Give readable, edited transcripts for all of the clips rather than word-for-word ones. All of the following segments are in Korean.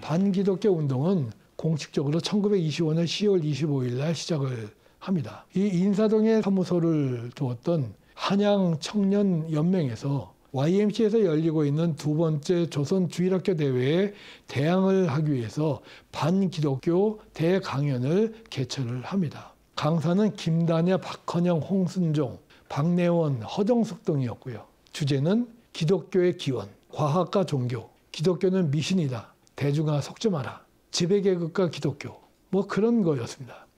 반기독교 운동은 공식적으로 1925년 10월 25일 날 시작을 합니다. 이 인사동에 사무소를 두었던 한양청년연맹에서 YMCA에서 열리고 있는 두 번째 조선주일학교 대회에 대항을 하기 위해서 반기독교 대강연을 개최를 합니다. 강사는 김다냐, 박헌영, 홍순종, 박내원, 허정숙 등이었고요. 주제는 기독교의 기원, 과학과 종교, 기독교는 미신이다, 대중아 속지 마라, 지배계급과 기독교, 뭐 그런 거였습니다.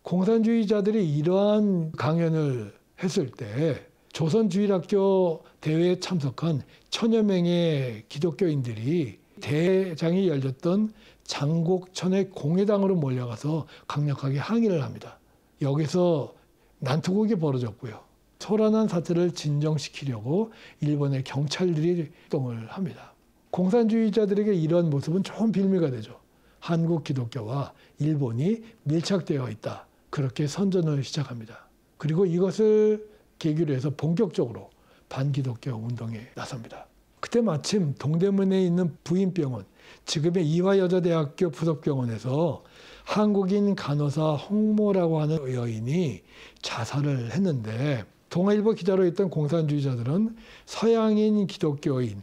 공산주의자들이 이러한 강연을 했을 때 조선주일학교 대회에 참석한 천여 명의 기독교인들이 대장이 열렸던 장곡천의 공회당으로 몰려가서 강력하게 항의를 합니다. 여기서 난투극이 벌어졌고요. 소란한 사태를 진정시키려고 일본의 경찰들이 활동을 합니다. 공산주의자들에게 이런 모습은 좋은 빌미가 되죠. 한국 기독교와 일본이 밀착되어 있다. 그렇게 선전을 시작합니다. 그리고 이것을 계기로 해서 본격적으로 반기독교 운동에 나섭니다. 그때 마침 동대문에 있는 부인병원, 지금의 이화여자대학교 부속병원에서 한국인 간호사 홍모라고 하는 여인이 자살을 했는데, 동아일보 기자로 있던 공산주의자들은 서양인 기독교인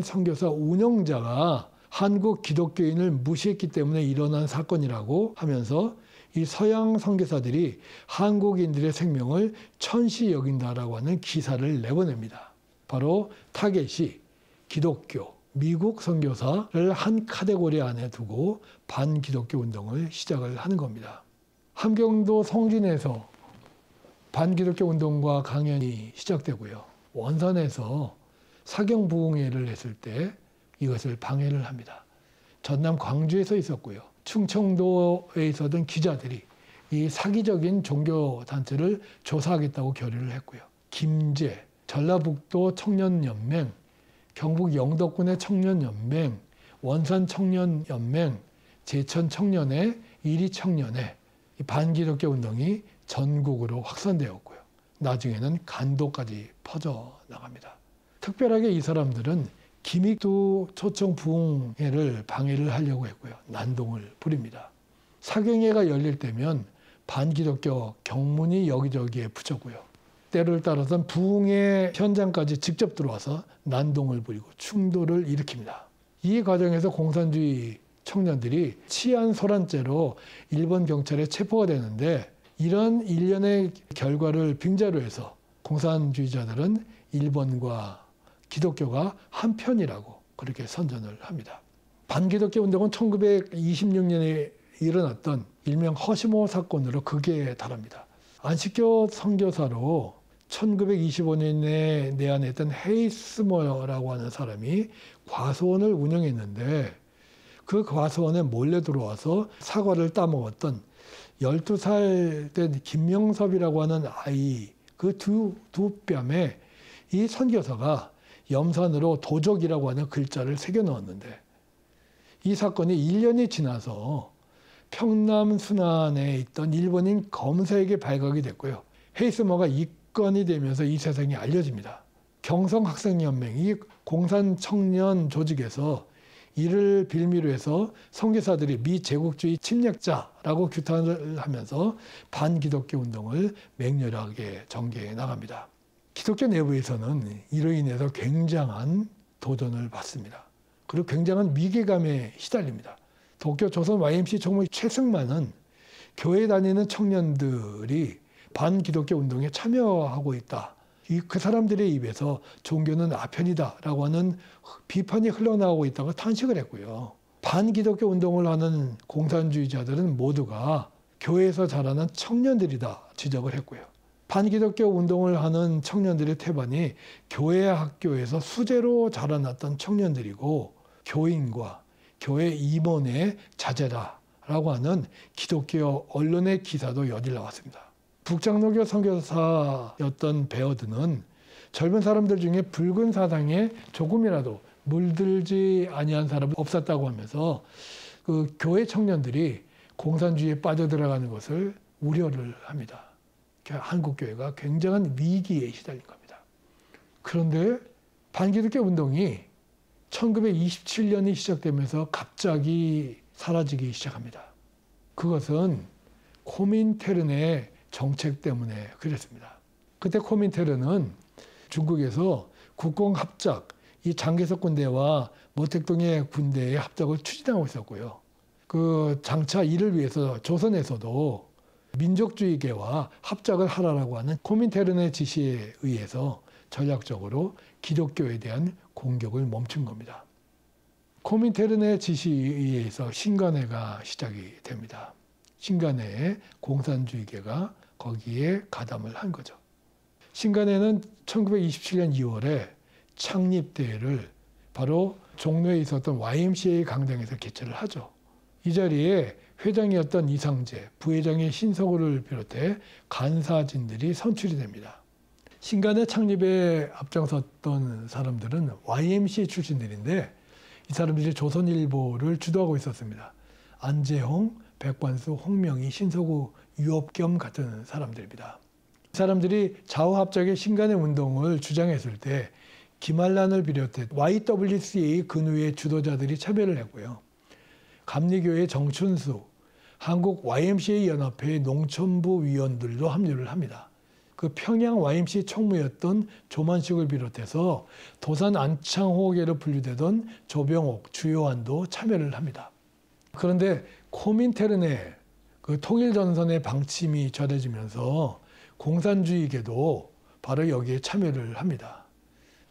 선교사 운영자가 한국 기독교인을 무시했기 때문에 일어난 사건이라고 하면서 이 서양 선교사들이 한국인들의 생명을 천시 여긴다라고 하는 기사를 내보냅니다. 바로 타겟이 기독교, 미국 선교사를 한 카테고리 안에 두고 반기독교 운동을 시작을 하는 겁니다. 함경도 성진에서 반기독교 운동과 강연이 시작되고요. 원산에서 사경부흥회를 했을 때 이것을 방해를 합니다. 전남 광주에서 있었고요. 충청도에 있었던 기자들이 이 사기적인 종교단체를 조사하겠다고 결의를 했고요. 김제, 전라북도 청년연맹, 경북 영덕군의 청년연맹, 원산 청년연맹, 제천 청년회, 이리 청년회, 이 반기독교 운동이 전국으로 확산되었고요. 나중에는 간도까지 퍼져나갑니다. 특별하게 이 사람들은 김익두 초청 부흥회를 방해를 하려고 했고요. 난동을 부립니다. 사경회가 열릴 때면 반기독교 경문이 여기저기에 붙였고요. 때를 따라서는 부흥회 현장까지 직접 들어와서 난동을 부리고 충돌을 일으킵니다. 이 과정에서 공산주의 청년들이 치안 소란죄로 일본 경찰에 체포가 되는데, 이런 일련의 결과를 빙자로 해서 공산주의자들은 일본과 기독교가 한편이라고 그렇게 선전을 합니다. 반기독교 운동은 1926년에 일어났던 일명 허시모 사건으로 극에 달합니다. 안식교 선교사로 1925년에 내한했던 헤이스머라고 하는 사람이 과수원을 운영했는데, 그 과수원에 몰래 들어와서 사과를 따먹었던 12살 된 김명섭이라고 하는 아이, 그 두 뺨에 이 선교사가 염산으로 도적이라고 하는 글자를 새겨 넣었는데, 이 사건이 1년이 지나서 평남 순안에 있던 일본인 검사에게 발각이 됐고요. 헤이스머가 입건이 되면서 이 세상에 알려집니다. 경성학생연맹이 공산청년 조직에서 이를 빌미로 해서 선교사들이 미제국주의 침략자라고 규탄을 하면서 반기독교 운동을 맹렬하게 전개해 나갑니다. 기독교 내부에서는 이로 인해서 굉장한 도전을 받습니다. 그리고 굉장한 위기감에 시달립니다. 도쿄 조선 YMC 총무 최승만은 교회 다니는 청년들이 반기독교 운동에 참여하고 있다. 그 사람들의 입에서 종교는 아편이다라고 하는 비판이 흘러나오고 있다고 탄식을 했고요. 반기독교 운동을 하는 공산주의자들은 모두가 교회에서 자라는 청년들이다 지적을 했고요. 반기독교 운동을 하는 청년들의 태반이 교회 학교에서 수재로 자라났던 청년들이고, 교인과 교회 임원의 자제다라고 하는 기독교 언론의 기사도 여질 나왔습니다. 북장로교 선교사였던 베어드는 젊은 사람들 중에 붉은 사상에 조금이라도 물들지 아니한 사람은 없었다고 하면서 그 교회 청년들이 공산주의에 빠져들어가는 것을 우려를 합니다. 한국교회가 굉장한 위기에 시달린 겁니다. 그런데 반기독교 운동이 1927년이 시작되면서 갑자기 사라지기 시작합니다. 그것은 코민테른의 정책 때문에 그랬습니다. 그때 코민테른은 중국에서 국공합작, 이 장개석 군대와 모택동의 군대의 합작을 추진하고 있었고요. 그 장차 이를 위해서 조선에서도 민족주의계와 합작을 하라고 하는 코민테른의 지시에 의해서 전략적으로 기독교에 대한 공격을 멈춘 겁니다. 코민테른의 지시에 의해서 신간회가 시작이 됩니다. 신간회의 공산주의계가 거기에 가담을 한 거죠. 신간회는 1927년 2월에 창립대회를 바로 종로에 있었던 YMCA 강당에서 개최를 하죠. 이 자리에 회장이었던 이상재, 부회장의 신석우를 비롯해 간사진들이 선출이 됩니다. 신간회 창립에 앞장섰던 사람들은 YMCA 출신들인데 이 사람들이 조선일보를 주도하고 있었습니다. 안재홍, 백관수, 홍명희, 신석우, 유업겸 같은 사람들입니다. 이 사람들이 좌우합작의 신간회 운동을 주장했을 때 김한란을 비롯해 YWCA 근후의 주도자들이 참여를 했고요. 감리교의 정춘수, 한국 YMCA 연합회의 농촌부 위원들도 합류를 합니다. 그 평양 YMCA 총무였던 조만식을 비롯해서 도산 안창호계로 분류되던 조병옥, 주요한도 참여를 합니다. 그런데 코민테른의 그 통일전선의 방침이 전해지면서 공산주의계도 바로 여기에 참여를 합니다.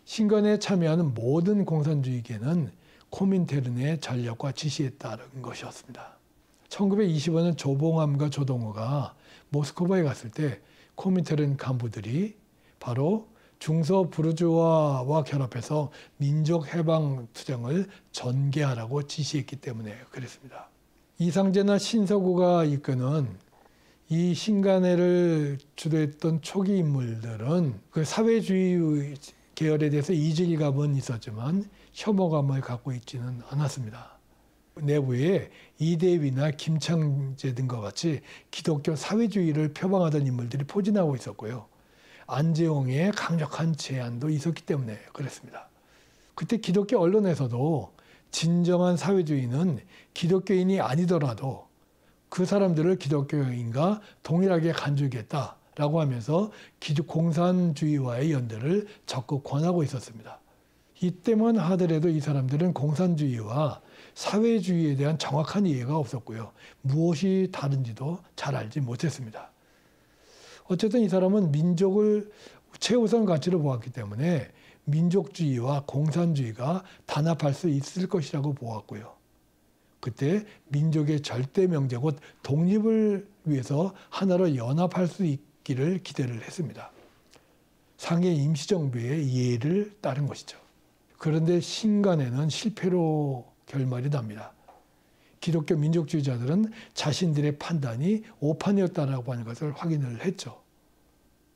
신간에 참여하는 모든 공산주의계는 코민테른의 전략과 지시에 따른 것이었습니다. 1925년 조봉암과 조동호가 모스크바에 갔을 때 코민테른 간부들이 바로 중서 부르주아와 결합해서 민족해방투쟁을 전개하라고 지시했기 때문에 그랬습니다. 이상재나 신석우가 이끄는 이 신간회를 주도했던 초기 인물들은 그 사회주의 계열에 대해서 이질감은 있었지만 혐오감을 갖고 있지는 않았습니다. 내부에 이대위나 김창재 등과 같이 기독교 사회주의를 표방하던 인물들이 포진하고 있었고요. 안재홍의 강력한 제안도 있었기 때문에 그랬습니다. 그때 기독교 언론에서도 진정한 사회주의는 기독교인이 아니더라도 그 사람들을 기독교인과 동일하게 간주겠다라고 하면서 공산주의와의 연대를 적극 권하고 있었습니다. 이때만 하더라도 이 사람들은 공산주의와 사회주의에 대한 정확한 이해가 없었고요. 무엇이 다른지도 잘 알지 못했습니다. 어쨌든 이 사람은 민족을 최우선 가치로 보았기 때문에 민족주의와 공산주의가 단합할 수 있을 것이라고 보았고요. 그때 민족의 절대 명제 곧 독립을 위해서 하나로 연합할 수 있기를 기대를 했습니다. 상해 임시정부의 이해를 따른 것이죠. 그런데 신간회는 실패로 결말이 납니다. 기독교 민족주의자들은 자신들의 판단이 오판이었다라고 하는 것을 확인을 했죠.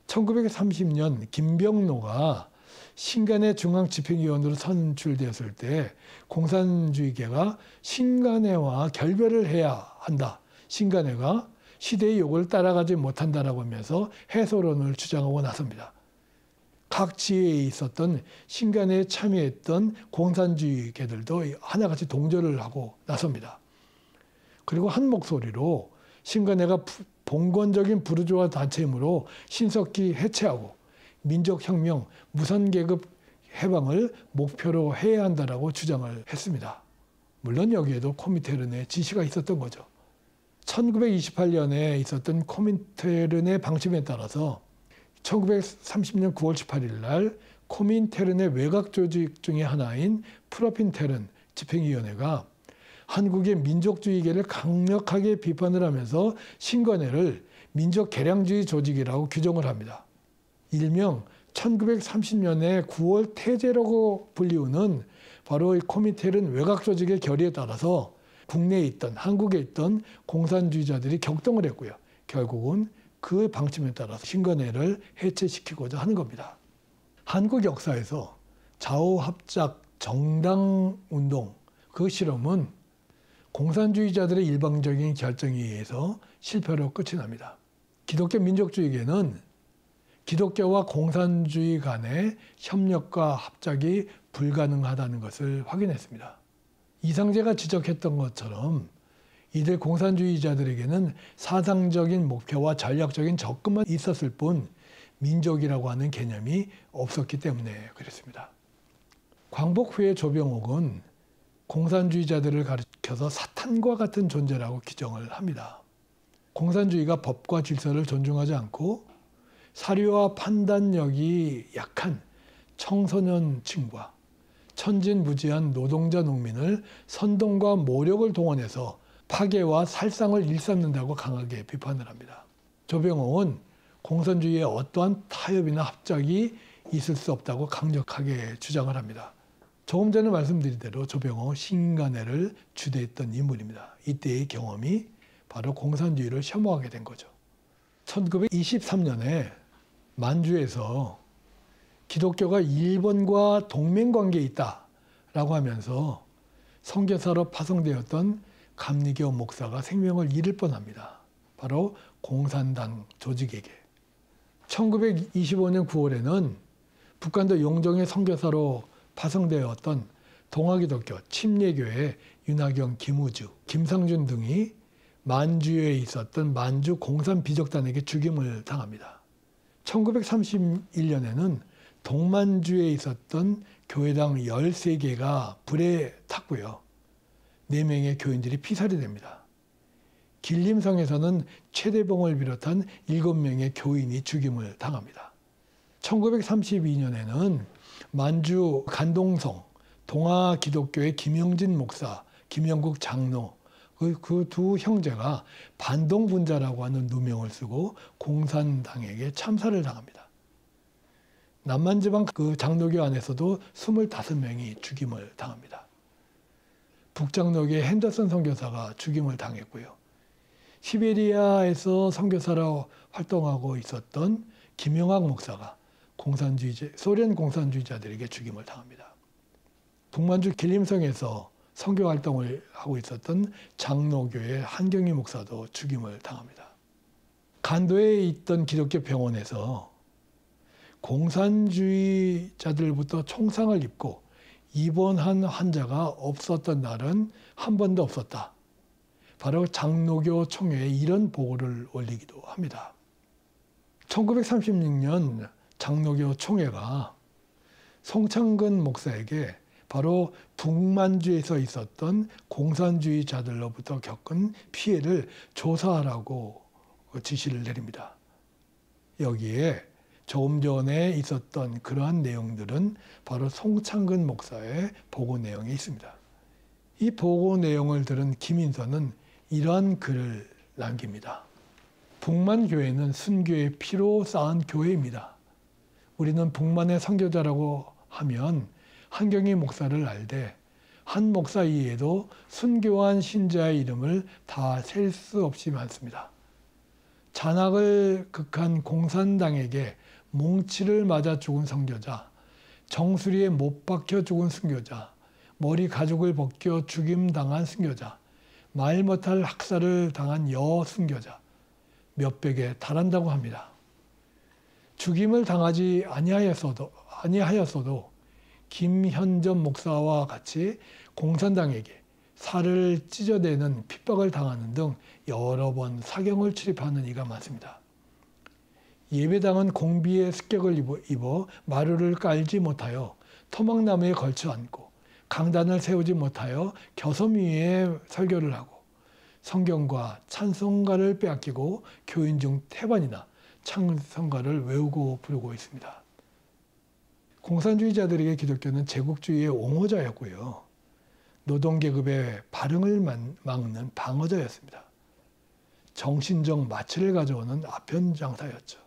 1930년 김병로가 신간회 중앙집행위원으로 선출되었을 때 공산주의계가 신간회와 결별을 해야 한다. 신간회가 시대의 요구를 따라가지 못한다라고 하면서 해소론을 주장하고 나섭니다. 각 지회에 있었던 신간회에 참여했던 공산주의계들도 하나같이 동조를 하고 나섭니다. 그리고 한 목소리로 신간회가 봉건적인 부르주아 단체이므로 신석기 해체하고 민족혁명, 무산계급 해방을 목표로 해야 한다라고 주장을 했습니다. 물론 여기에도 코민테른의 지시가 있었던 거죠. 1928년에 있었던 코민테른의 방침에 따라서 1930년 9월 18일 날 코민테른의 외곽 조직 중의 하나인 프로핀테른 집행위원회가 한국의 민족주의계를 강력하게 비판을 하면서 신간회를 민족개량주의 조직이라고 규정을 합니다. 일명 1930년에 9월 태제라고 불리우는 바로 이 코민테른 외곽 조직의 결의에 따라서 국내에 있던 한국에 있던 공산주의자들이 격동을 했고요. 결국은 그 방침에 따라서 신간회를 해체시키고자 하는 겁니다. 한국 역사에서 좌우합작 정당운동 그 실험은 공산주의자들의 일방적인 결정에 의해서 실패로 끝이 납니다. 기독교 민족주의계는 기독교와 공산주의 간의 협력과 합작이 불가능하다는 것을 확인했습니다. 이상재가 지적했던 것처럼 이들 공산주의자들에게는 사상적인 목표와 전략적인 접근만 있었을 뿐 민족이라고 하는 개념이 없었기 때문에 그랬습니다. 광복 후에 조병옥은 공산주의자들을 가리켜서 사탄과 같은 존재라고 규정을 합니다. 공산주의가 법과 질서를 존중하지 않고 사료와 판단력이 약한 청소년층과 천진무지한 노동자 농민을 선동과 모력을 동원해서 파괴와 살상을 일삼는다고 강하게 비판을 합니다. 조병옥은 공산주의의 어떠한 타협이나 합작이 있을 수 없다고 강력하게 주장을 합니다. 조금 전에 말씀드린 대로 조병옥은 신간회를 주도했던 인물입니다. 이때의 경험이 바로 공산주의를 혐오하게 된 거죠. 1923년에 만주에서 기독교가 일본과 동맹관계에 있다라고 하면서 선교사로 파송되었던 감리교 목사가 생명을 잃을 뻔합니다. 바로 공산당 조직에게. 1925년 9월에는 북한도 용종의 선교사로 파송되었던 동아기독교 침례교회 윤하경, 김우주, 김상준 등이 만주에 있었던 만주 공산비적단에게 죽임을 당합니다. 1931년에는 동만주에 있었던 교회당 13개가 불에 탔고요. 4명의 교인들이 피살이 됩니다. 길림성에서는 최대봉을 비롯한 7명의 교인이 죽임을 당합니다. 1932년에는 만주 간동성 동아기독교의 김영진 목사, 김영국 장로 그 두 형제가 반동분자라고 하는 누명을 쓰고 공산당에게 참사를 당합니다. 남만지방 그 장로교 안에서도 25명이 죽임을 당합니다. 북장로교의 핸더슨 선교사가 죽임을 당했고요. 시베리아에서 선교사로 활동하고 있었던 김영학 목사가 소련 공산주의자들에게 죽임을 당합니다. 북만주 길림성에서 선교 활동을 하고 있었던 장로교의 한경희 목사도 죽임을 당합니다. 간도에 있던 기독교 병원에서 공산주의자들부터 총상을 입고 입원한 환자가 없었던 날은 한 번도 없었다. 바로 장로교 총회에 이런 보고를 올리기도 합니다. 1936년 장로교 총회가 송창근 목사에게 바로 북만주에서 있었던 공산주의자들로부터 겪은 피해를 조사하라고 지시를 내립니다. 여기에 조금 전에 있었던 그러한 내용들은 바로 송창근 목사의 보고 내용이 있습니다. 이 보고 내용을 들은 김인선은 이러한 글을 남깁니다. 북만교회는 순교의 피로 쌓은 교회입니다. 우리는 북만의 선교자라고 하면 한경희 목사를 알되 한 목사 이외에도 순교한 신자의 이름을 다 셀 수 없이 많습니다. 잔악을 극한 공산당에게 몽치를 맞아 죽은 선교자, 정수리에 못 박혀 죽은 순교자, 머리 가죽을 벗겨 죽임당한 순교자, 말 못할 학살을 당한 여순교자 몇백에 달한다고 합니다. 죽임을 당하지 아니하였어도 김현전 목사와 같이 공산당에게 살을 찢어내는 핍박을 당하는 등 여러 번 사경을 출입하는 이가 많습니다. 예배당은 공비의 습격을 입어 마루를 깔지 못하여 토막나무에 걸쳐 앉고 강단을 세우지 못하여 겨섬 위에 설교를 하고 성경과 찬송가를 빼앗기고 교인 중 태반이나 찬송가를 외우고 부르고 있습니다. 공산주의자들에게 기독교는 제국주의의 옹호자였고요. 노동계급의 발흥을 막는 방어자였습니다. 정신적 마취를 가져오는 아편장사였죠.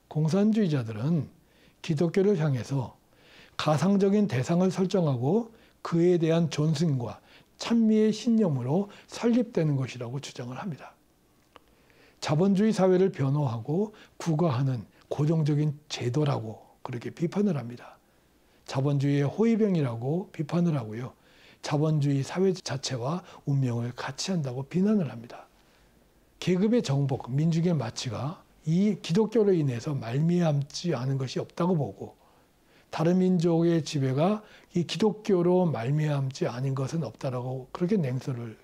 공산주의자들은 기독교를 향해서 가상적인 대상을 설정하고 그에 대한 존승과 찬미의 신념으로 설립되는 것이라고 주장을 합니다. 자본주의 사회를 변호하고 구가하는 고정적인 제도라고 그렇게 비판을 합니다. 자본주의의 호위병이라고 비판을 하고요. 자본주의 사회 자체와 운명을 같이 한다고 비난을 합니다. 계급의 정복, 민중의 마취가 이 기독교로 인해서 말미암지 않은 것이 없다고 보고 다른 민족의 지배가 이 기독교로 말미암지 않은 것은 없다라고 그렇게 냉소를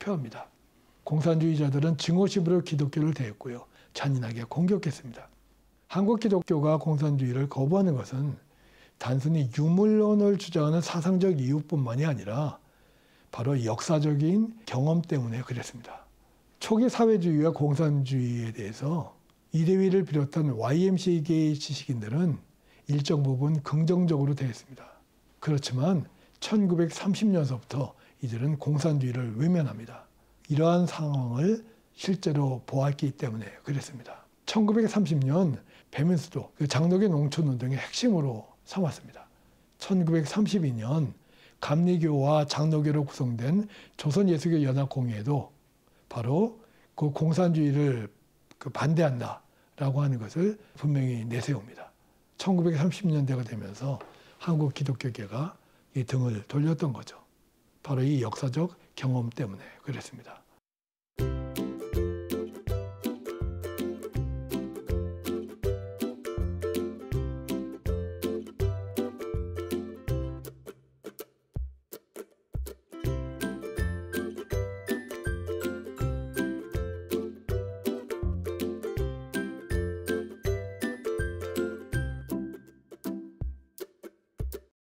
표합니다. 공산주의자들은 증오심으로 기독교를 대했고요. 잔인하게 공격했습니다. 한국 기독교가 공산주의를 거부하는 것은 단순히 유물론을 주장하는 사상적 이유뿐만이 아니라 바로 역사적인 경험 때문에 그랬습니다. 초기 사회주의와 공산주의에 대해서 이대휘를 비롯한 YMCA계의 지식인들은 일정 부분 긍정적으로 대했습니다. 그렇지만 1930년서부터 이들은 공산주의를 외면합니다. 이러한 상황을 실제로 보았기 때문에 그랬습니다. 1930년 배민수도 장로교 농촌운동의 핵심으로 삼았습니다. 1932년 감리교와 장로교로 구성된 조선예수교연합공회에도 바로 그 공산주의를 반대한다라고 하는 것을 분명히 내세웁니다. 1930년대가 되면서 한국 기독교계가 이 등을 돌렸던 거죠. 바로 이 역사적 경험 때문에 그랬습니다.